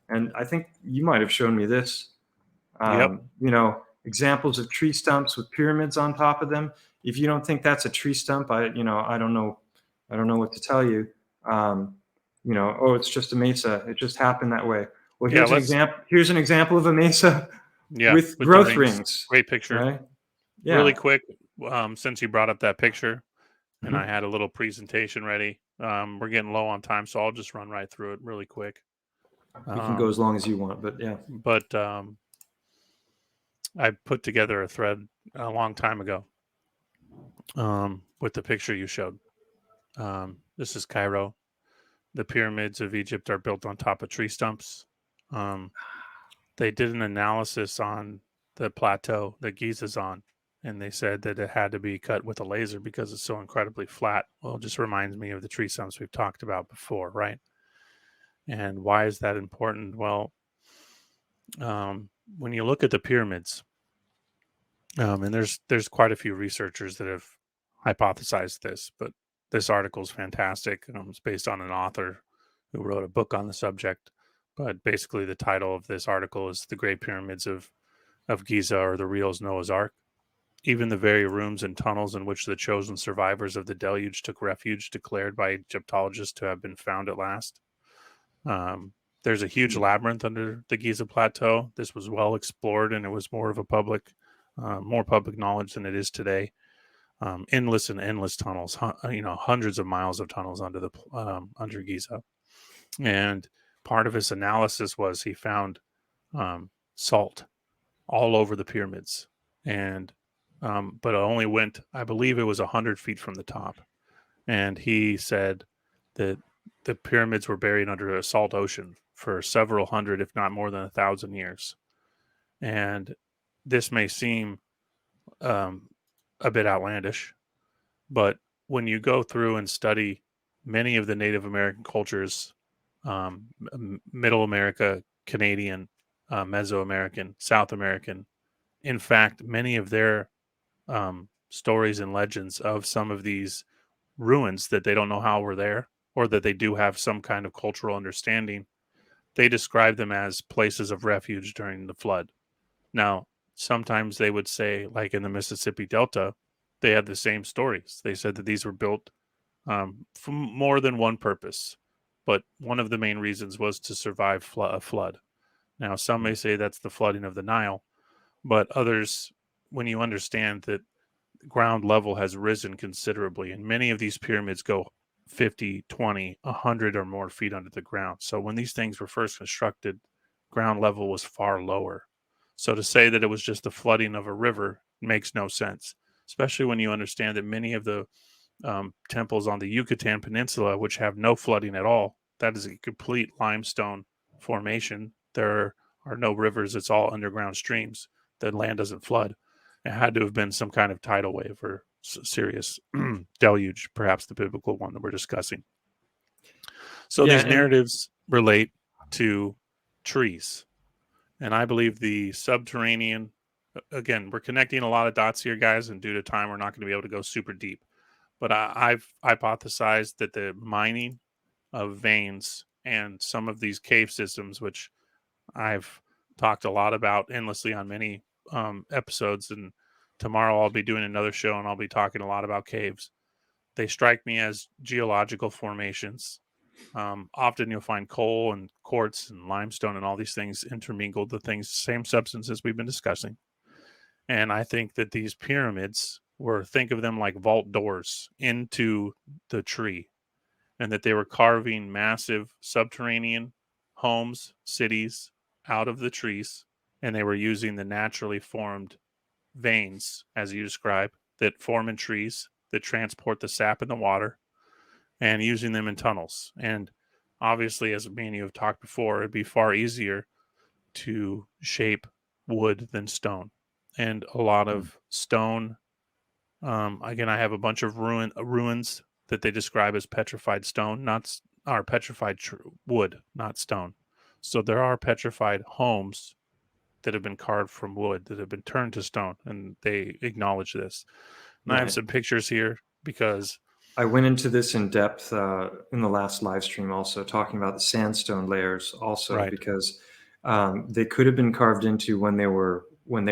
And I think you might have shown me this. Yep. Examples of tree stumps with pyramids on top of them. If you don't think that's a tree stump, I don't know what to tell you. Oh, it's just a mesa. It just happened that way. Well, Yeah. Here's an example of a mesa Yeah. with With the growth rings. rings, Great picture. right? Really Yeah. quick, since you brought up that picture, and I Mhm. had a little presentation ready. We're getting low on time, so I'll just run right through it really quick. We can go as long as you want, but yeah. But I put together a thread a long time ago with the picture you showed. This is Cairo. The pyramids of Egypt are built on top of tree stumps. Um, they did an analysis on the plateau that Giza's on, and they said that it had to be cut with a laser because it's so incredibly flat. Well, it just reminds me of the tree stumps we've talked about before, right? And why is that important? Well, when you look at the pyramids, and there's quite a few researchers that have hypothesized this, but this article is fantastic. It's based on an author who wrote a book on the subject. But basically, the title of this article is "The Great Pyramids of Giza, or the Real Noah's Ark." Even the very rooms and tunnels in which the chosen survivors of the deluge took refuge, declared by Egyptologists to have been found at last. There's a huge labyrinth under the Giza Plateau. This was well explored, and it was more of a more public knowledge than it is today. Endless and endless tunnels, hundreds of miles of tunnels under Giza. And part of his analysis was he found salt all over the pyramids, and but it only went, I believe, it was 100 feet from the top. And he said that the pyramids were buried under a salt ocean for several hundred, if not more than 1,000 years. And this may seem um, a bit outlandish, but when you go through and study many of the Native American cultures, Middle America, Canadian, Mesoamerican, South American, in fact, many of their stories and legends of some of these ruins that they don't know how were there, or that they do have some kind of cultural understanding, they describe them as places of refuge during the flood. Now, sometimes they would say, like in the Mississippi Delta, they had the same stories. They said that these were built for more than one purpose, but one of the main reasons was to survive a flood. Now, some may say that's the flooding of the Nile, but others, when you understand that ground level has risen considerably, and many of these pyramids go 50, 20, 100 or more feet under the ground. So when these things were first constructed, ground level was far lower. So to say that it was just the flooding of a river makes no sense, especially when you understand that many of the temples on the Yucatan Peninsula, which have no flooding at all, that is a complete limestone formation. There are no rivers, it's all underground streams. The land doesn't flood. It had to have been some kind of tidal wave or serious deluge, perhaps the biblical one that we're discussing. So Yeah, these and narratives relate to trees. And I believe the subterranean, again, we're connecting a lot of dots here, guys, and due to time, we're not going to be able to go super deep. But I've hypothesized that the mining of veins and some of these cave systems, which I've talked a lot about endlessly on many episodes, and tomorrow I'll be doing another show and I'll be talking a lot about caves. They strike me as geological formations. Often you'll find coal and quartz and limestone and all these things intermingled, the things, same substances we've been discussing. And I think that these pyramids were, think of them like vault doors into the tree, and that they were carving massive subterranean homes, cities out of the trees, and they were using the naturally formed veins, as you describe, that form in trees that transport the sap in the water, and using them in tunnels. And obviously, as me and you have talked before, it'd be far easier to shape wood than stone. And a lot of stone. Again, I have a bunch of ruins that they describe as petrified stone, not or petrified wood, not stone. So there are petrified homes that have been carved from wood that have been turned to stone, and they acknowledge this. And I have right. some pictures here because I went into this in depth in the last live stream, also talking about the sandstone layers, also Right. because they could have been carved into when they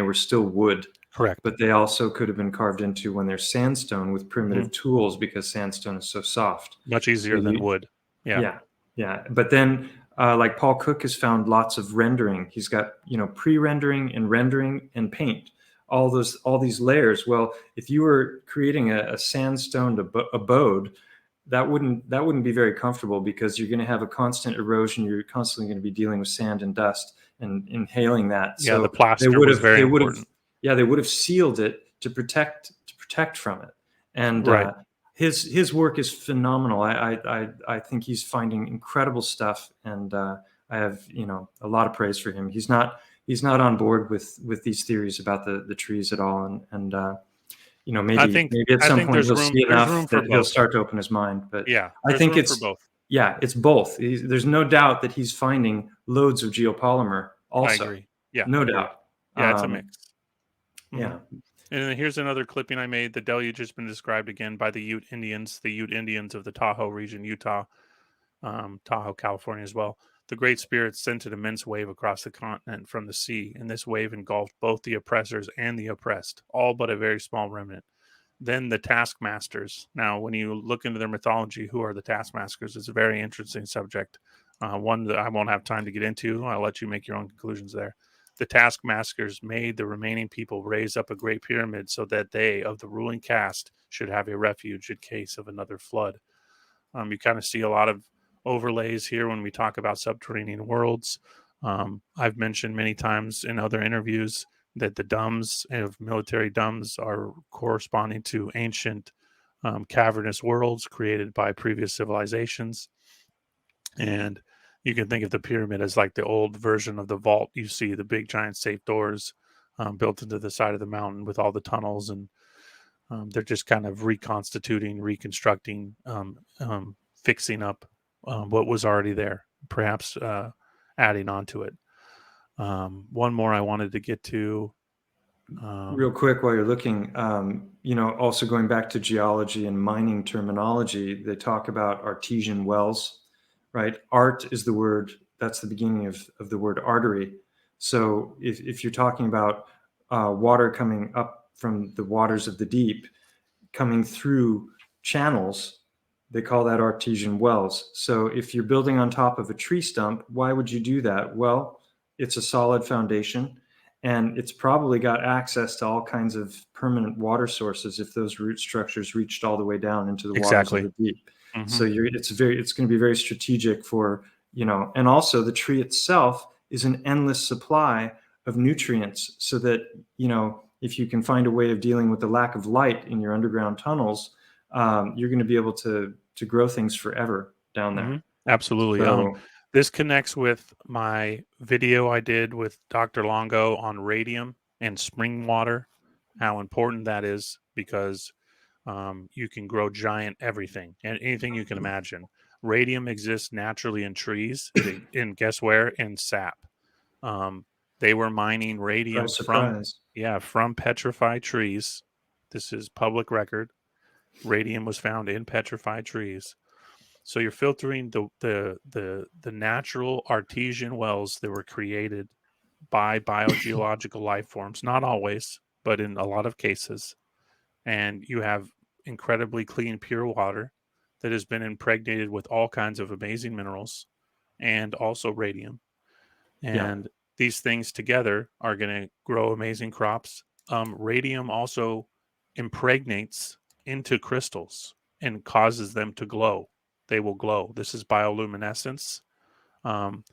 were still wood, Correct. but they also could have been carved into when they're sandstone with Mhm. primitive tools because sandstone is so soft. Much So easier than you, wood. Yeah. yeah, yeah. But then, like Paul Cook has found lots of rendering. He's got pre-rendering and rendering and paint. All these layers. Well, if you were creating a sandstone abode, that wouldn't be very comfortable because you're going to have a constant erosion. You're constantly going to be dealing with sand and dust and inhaling that. Yeah, the So plaster was very they would have, important. yeah, they would have sealed it to protect from it. And Right. his work is phenomenal. I think he's finding incredible stuff, and I have a lot of praise for him. He's not on board with these theories about the trees at all, and I maybe think at I some think point he'll see there's room enough for that he'll both. start to open his mind. But Yeah, I there's think room for both. it's both. There's no doubt that he's finding loads of geopolymer I also, agree. Yeah, I no agree. doubt. Yeah, it's a mix. Hmm. Yeah, And then here's another clipping I made. The deluge has been described again by the Ute Indians of the Tahoe region, Utah, Tahoe, California as well. The Great Spirit sent an immense wave across the continent from the sea, and this wave engulfed both the oppressors and the oppressed, all but a very small remnant. Then the taskmasters. Now, when you look into their mythology, who are the taskmasters? It's a very interesting subject. One that I won't have time to get into. I'll let you make your own conclusions there. The taskmasters made the remaining people raise up a great pyramid so that they, of the ruling caste, should have a refuge in case of another flood. You kind of see a lot of overlays here when we talk about subterranean worlds. I've mentioned many times in other interviews that the domes of military domes are corresponding to ancient cavernous worlds created by previous civilizations. And you can think of the pyramid as like the old version of the vault. You see the big giant safe doors built into the side of the mountain with all the tunnels, and they're just kind of reconstituting, reconstructing, fixing up what was already there, perhaps adding on to it. One more I wanted to get to. real quick while you're looking, also going back to geology and mining terminology, they talk about artesian wells, right? Art is the word, that's the beginning of the word artery. So if you're talking about water coming up from the waters of the deep, coming through channels, they call that artesian wells. So if you're building on top of a tree stump, why would you do that? Well, it's a solid foundation, and it's probably got access to all kinds of permanent water sources if those root structures reached all the way down into the waters of Exactly. the deep. Hmm. So it's going to be very strategic for, and also the tree itself is an endless supply of nutrients, so that, if you can find a way of dealing with the lack of light in your underground tunnels, you're going to be able to grow things forever down there. Hmm. Absolutely. So This connects with my video I did with Dr. Longo on radium and spring water, how important that is because you can grow giant everything and anything you can imagine. Radium exists naturally in trees, in guess where? In sap. Um, they were mining radium surprise, from, surprise. yeah, from petrified trees. This is public record. Radium was found in petrified trees. So you're filtering the natural artesian wells that were created by biogeological life forms, not always, but in a lot of cases. And you have incredibly clean, pure water that has been impregnated with all kinds of amazing minerals and also radium. Yeah, And these things together are going to grow amazing crops. Radium also impregnates into crystals and causes them to glow. They will glow. This is bioluminescence. Um,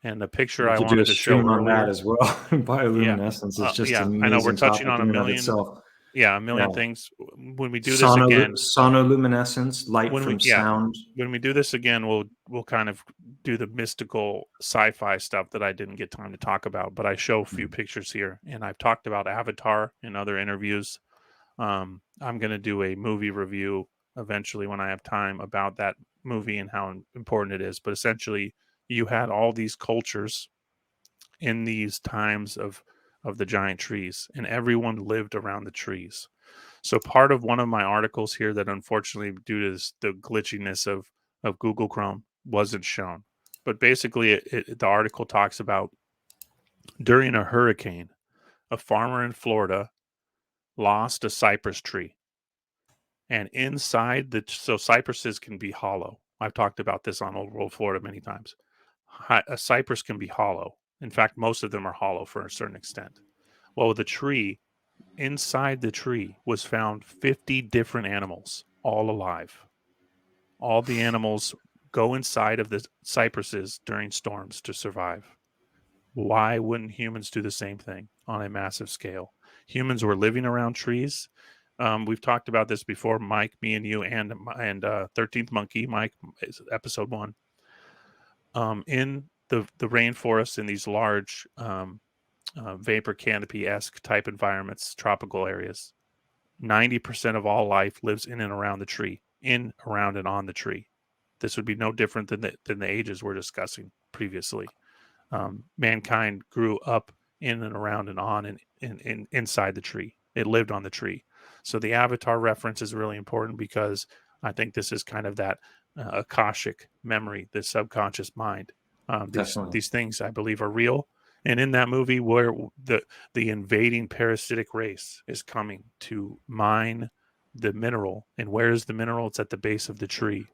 and the picture we I could do a wanted to show stream on that earlier, as well. yeah, Bioluminescence is just an I know we're amazing touching topic on a in and of million, itself. yeah, a Yeah, million things. When we do this again, sonoluminescence, light when we from yeah sound. when we do this again, we'll kind of do the mystical sci-fi stuff that I didn't get time to talk about, but I show a few pictures here, and I've talked about Avatar in other interviews. I'm going to do a movie review eventually when I have time about that movie and how important it is. But essentially, you had all these cultures in these times of the giant trees, and everyone lived around the trees. So part of one of my articles here that unfortunately, due to the glitchiness of Google Chrome, wasn't shown. But basically, the article talks about during a hurricane, a farmer in Florida lost a cypress tree. And inside so cypresses can be hollow. I've talked about this on Old World Florida many times. A cypress can be hollow. In fact, most of them are hollow for a certain extent. Well, the tree, inside the tree was found 50 different animals, all alive. All the animals go inside of the cypresses during storms to survive. Why wouldn't humans do the same thing on a massive scale? Humans were living around trees. We've talked about this before, Mike, me and you, and 13th Monkey. Mike is episode 1. In the rainforest, in these large vapor canopy-esque type environments, tropical areas, 90% of all life lives in and around the tree, in, around, and on the tree. This would be no different than the ages we're discussing previously. Mankind grew up in and around and on and inside the tree. It lived on the tree. So the avatar reference is really important because I think this is kind of that Akashic memory, the subconscious mind. Definitely. These things I believe are real. And in that movie, where the invading parasitic race is coming to mine the mineral, and where is the mineral? It's at the base of the tree.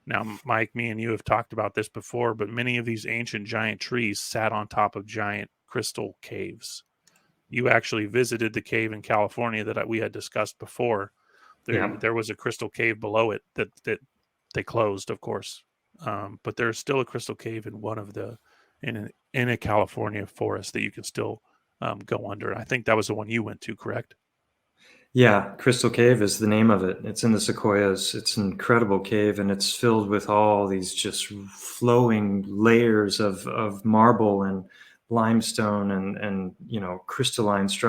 Now, Mike, me and you have talked about this before, but many of these ancient giant trees sat on top of giant crystal caves. You actually visited the cave in California that we had discussed before. There was a crystal cave below it that they closed, of course, but there's still a crystal cave in one of the in a California forest that you can still go under. I think that was the one you went to, correct? Yeah, Crystal Cave is the name of it. It's in the Sequoias. It's an incredible cave, and it's filled with all these just flowing layers of marble and limestone and crystalline structure.